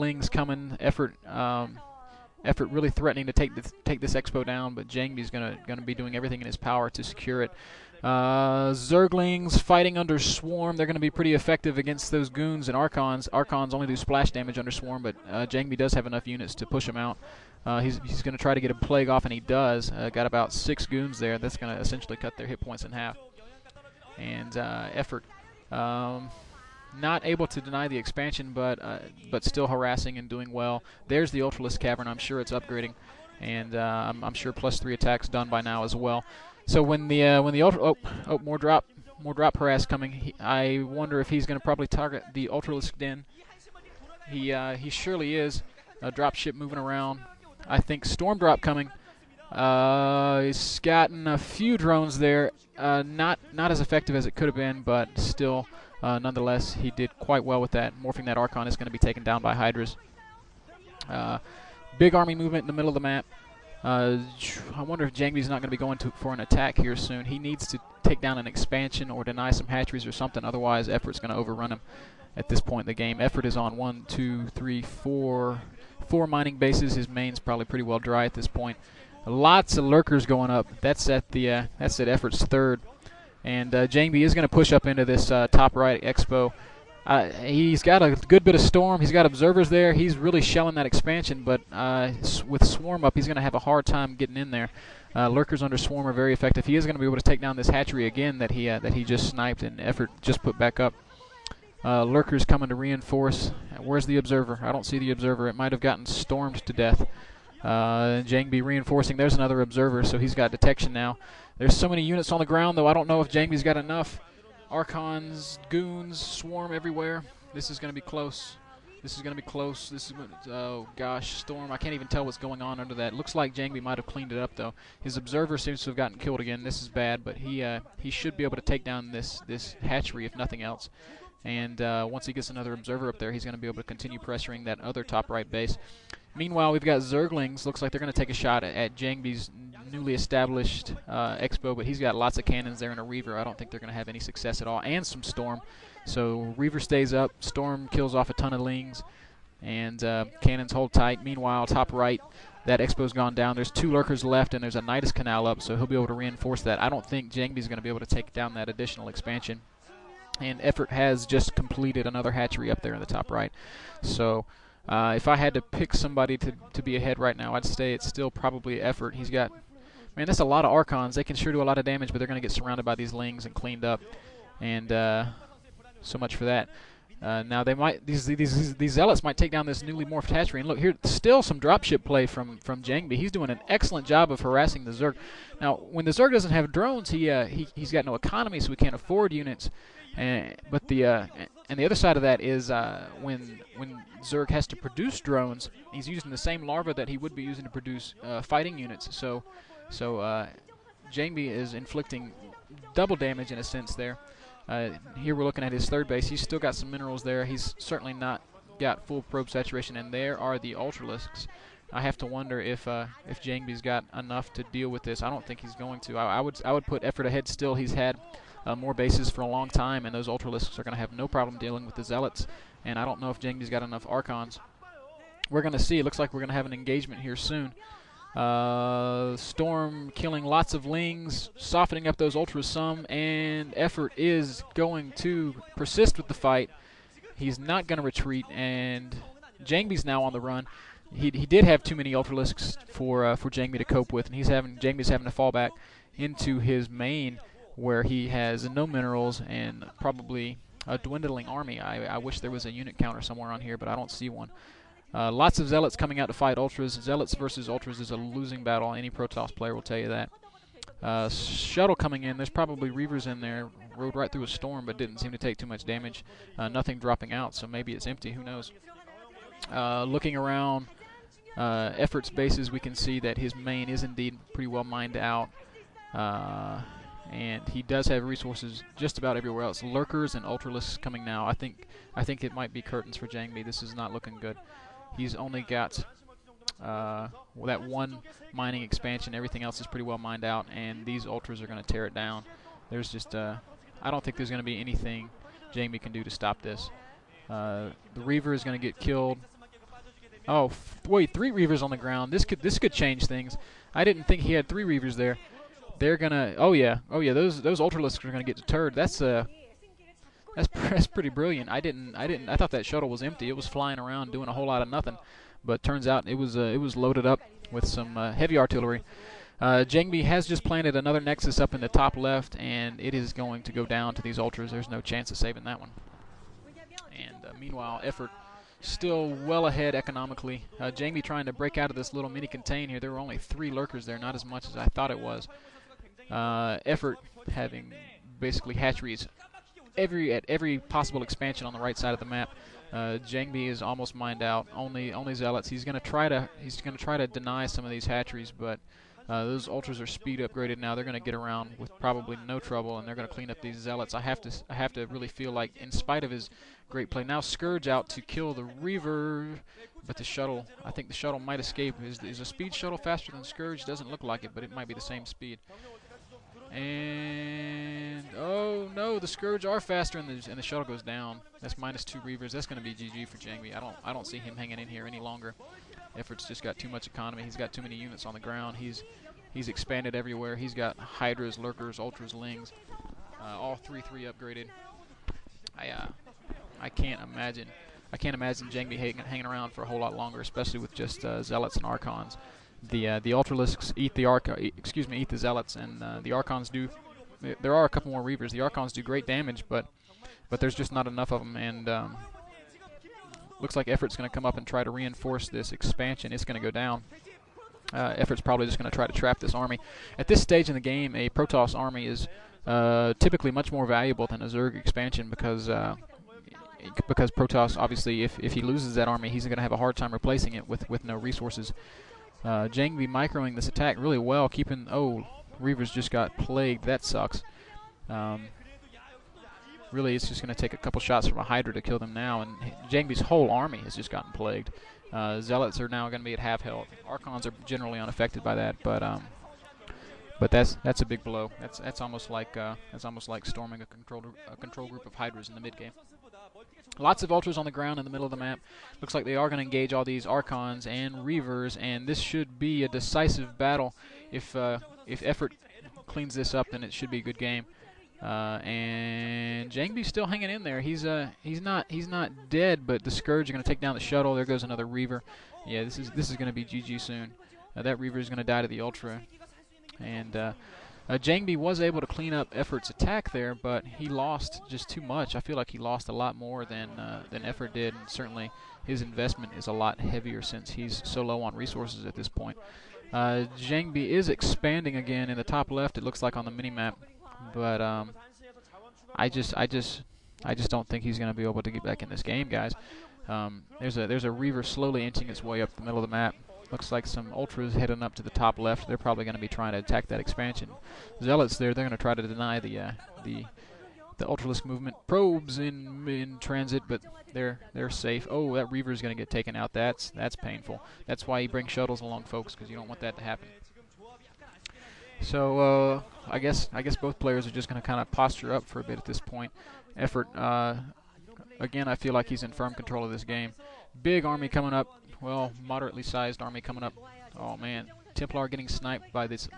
Lings coming. Effort really threatening to take this Expo down, but Jangbi's gonna be doing everything in his power to secure it. Zerglings fighting under Swarm. They're going to be pretty effective against those Goons and Archons. Archons only do splash damage under Swarm, but Jangbi does have enough units to push him out. He's going to try to get a Plague off, and he does. Got about 6 Goons there. That's going to essentially cut their hit points in half. And Effort not able to deny the expansion, but still harassing and doing well. There's the Ultralisk Cavern. I'm sure it's upgrading, and I'm sure +3 attacks done by now as well. So when the more drop harass coming, I wonder if he's going to probably target the Ultralisk Den. He surely is. Drop ship moving around. I think Storm Drop coming. He's gotten a few drones there. Not as effective as it could have been, but still, nonetheless, he did quite well with that. Morphing that Archon is going to be taken down by Hydras. Big army movement in the middle of the map. I wonder if Jangbi's not going to be going for an attack here soon. He needs to take down an expansion or deny some hatcheries or something. Otherwise, Effort's going to overrun him at this point in the game. Effort is on 1, 2, 3, 4 mining bases. His main's probably pretty well dry at this point. Lots of lurkers going up. That's at Effort's third. And Jangbi is going to push up into this top right Expo. He's got a good bit of Storm. He's got observers there. He's really shelling that expansion, but with Swarm up, he's going to have a hard time getting in there. Lurkers under Swarm are very effective. He is going to be able to take down this hatchery again that he just sniped and Effort just put back up. Lurkers coming to reinforce. Where's the observer? I don't see the observer. It might have gotten stormed to death. Jangbi reinforcing. There's another observer, so he's got detection now. There's so many units on the ground, though. I don't know if Jangbi's got enough. Archons, Goons, Swarm everywhere. This is going to be close. This is going to be close. This is, oh gosh, Storm. I can't even tell what's going on under that. Looks like Jangbi might have cleaned it up, though. His observer seems to have gotten killed again. This is bad, but he should be able to take down this hatchery, if nothing else. And once he gets another observer up there, he's going to be able to continue pressuring that other top right base. Meanwhile, we've got Zerglings. Looks like they're going to take a shot at Jangbi's newly established Expo, but he's got lots of cannons there and a Reaver. I don't think they're going to have any success at all, and some Storm. So Reaver stays up, Storm kills off a ton of Lings, and cannons hold tight. Meanwhile, top right, that Expo's gone down. There's 2 lurkers left, and there's a Nidus Canal up, so he'll be able to reinforce that. I don't think Jangbi's going to be able to take down that additional expansion. And Effort has just completed another hatchery up there in the top right. So if I had to pick somebody to be ahead right now, I'd say it's still probably Effort. He's got, man, that's a lot of Archons. They can sure do a lot of damage, but they're going to get surrounded by these Lings and cleaned up. And so much for that. Now they might these Zealots might take down this newly morphed hatchery. And look here, still some dropship play from Jangbi. He's doing an excellent job of harassing the Zerg. Now when the Zerg doesn't have drones, he's got no economy, so he can't afford units. But the other side of that is when Zerg has to produce drones, he's using the same larva that he would be using to produce fighting units. So Jangbi is inflicting double damage in a sense there. Here we're looking at his third base. He's still got some minerals there. He's certainly not got full probe saturation, and there are the Ultralisks. I have to wonder if Jangbi's got enough to deal with this. I don't think he's going to. I would put Effort ahead still. He's had more bases for a long time, and those Ultralisks are going to have no problem dealing with the Zealots. And I don't know if Jangbi's got enough Archons. We're going to see. It looks like we're going to have an engagement here soon. Storm killing lots of Lings, softening up those Ultras some, and Effort is going to persist with the fight. He's not going to retreat, and Jangbi's now on the run. He did have too many Ultralisks for Jangbi to cope with, and Jangbi's having to fall back into his main, where he has no minerals and probably a dwindling army. I wish there was a unit counter somewhere on here, but I don't see one. Lots of Zealots coming out to fight Ultras. Zealots versus Ultras is a losing battle. Any Protoss player will tell you that. Shuttle coming in. There's probably Reavers in there. Rode right through a storm, but didn't seem to take too much damage. Nothing dropping out, so maybe it's empty. Who knows? Looking around Effort's bases, we can see that his main is indeed pretty well mined out. And he does have resources just about everywhere else. Lurkers and Ultralisks coming now. I think it might be curtains for Jangbi. This is not looking good. He's only got that one mining expansion. Everything else is pretty well mined out, and these Ultras are going to tear it down. There's just I don't think there's going to be anything Jangbi can do to stop this. The Reaver is going to get killed. Oh, wait, 3 Reavers on the ground. This could change things. I didn't think he had 3 Reavers there. They're gonna. Oh yeah. Those Ultralisks are gonna get deterred. That's pretty brilliant. I thought that shuttle was empty. It was flying around doing a whole lot of nothing, but turns out it was loaded up with some heavy artillery. Jangbi has just planted another Nexus up in the top left, and it is going to go down to these Ultras. There's no chance of saving that one. And meanwhile, Effort still well ahead economically. Jangbi trying to break out of this little mini contain here. There were only 3 lurkers there, not as much as I thought it was. Effort having basically hatcheries at every possible expansion on the right side of the map. Jangbi is almost mined out. Only Zealots. He's gonna try to deny some of these hatcheries, but those Ultras are speed upgraded now. They're gonna get around with probably no trouble, and they're gonna clean up these Zealots. I have to really feel like, in spite of his great play, now Scourge out to kill the Reaver, but the shuttle. I think the shuttle might escape. Is a speed shuttle faster than Scourge? Doesn't look like it, but it might be the same speed. And oh no, the Scourge are faster, and the shuttle goes down. That's -2 Reavers. That's going to be GG for Jangbi. I don't see him hanging in here any longer. Effort's just got too much economy. He's got too many units on the ground. He's expanded everywhere. He's got Hydras, Lurkers, Ultras, Lings, all 3/3 upgraded. I can't imagine Jangbi hanging around for a whole lot longer, especially with just Zealots and Archons. The Ultralisks eat the Zealots, and the Archons do. There are a couple more Reavers. The Archons do great damage, but there's just not enough of them, and looks like Effort's going to come up and try to reinforce this expansion. It's going to go down. Effort's probably just going to try to trap this army. At this stage in the game, a Protoss army is typically much more valuable than a Zerg expansion because Protoss, obviously, if he loses that army, he's going to have a hard time replacing it with no resources. Jangbi microing this attack really well, keeping... Oh, Reavers just got plagued. That sucks. Really, it's just going to take a couple shots from a Hydra to kill them now, and Jangbi's whole army has just gotten plagued. Zealots are now going to be at half health. Archons are generally unaffected by that, but that's a big blow. That's almost like storming a control group of Hydras in the mid game. Lots of Ultras on the ground in the middle of the map. Looks like they are going to engage all these Archons and Reavers, and this should be a decisive battle. If Effort cleans this up, then it should be a good game. And Jangbi's still hanging in there. He's not dead, but the Scourge are going to take down the shuttle. There goes another Reaver. Yeah, this is going to be GG soon. That Reaver is going to die to the Ultra, and Jangbi was able to clean up Effort's attack there, but he lost just too much. I feel like he lost a lot more than Effort did, and certainly his investment is a lot heavier since he's so low on resources at this point. Jangbi is expanding again in the top left, it looks like, on the mini-map, but I just don't think he's going to be able to get back in this game, guys. There's a Reaver slowly inching its way up the middle of the map. Looks like some Ultras heading up to the top left. They're probably going to be trying to attack that expansion. Zealots there, they're going to try to deny the Ultralisk movement. Probes in transit, but they're safe. Oh, that Reaver is going to get taken out. That's painful. That's why you bring shuttles along, folks, because you don't want that to happen. So I guess both players are just going to kind of posture up for a bit at this point. Effort, again, I feel like he's in firm control of this game. Big army coming up. Well, moderately sized army coming up. Oh man, Templar getting sniped by this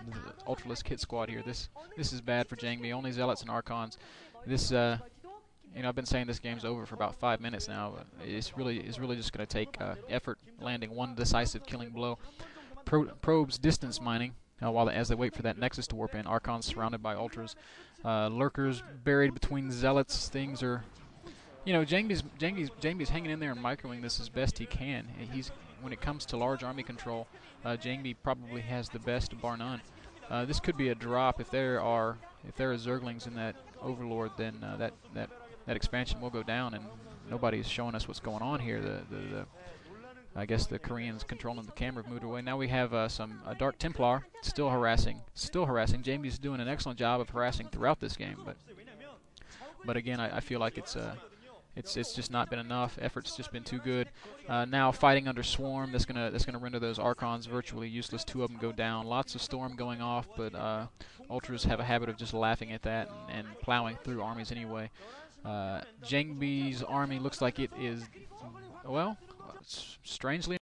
Ultralisk hit squad here. This is bad for Jangbi. Only Zealots and Archons. This I've been saying this game's over for about 5 minutes now. It's really just going to take Effort landing one decisive killing blow. Probes distance mining as they wait for that Nexus to warp in. Archons surrounded by Ultras. Lurkers buried between Zealots. Things are... Jangbi's hanging in there and microing this as best he can. When it comes to large army control, Jangbi probably has the best, bar none. This could be a drop if there are Zerglings in that Overlord. Then that expansion will go down, and nobody's showing us what's going on here. I guess the Koreans controlling the camera have moved away. Now we have a Dark Templar still harassing. Jangbi's doing an excellent job of harassing throughout this game, but again, I feel like it's just not been enough. Effort's just been too good. Now fighting under Swarm, that's gonna render those Archons virtually useless. 2 of them go down. Lots of Storm going off, but Ultras have a habit of just laughing at that and plowing through armies anyway. Jangbi's army looks like it is, well, strangely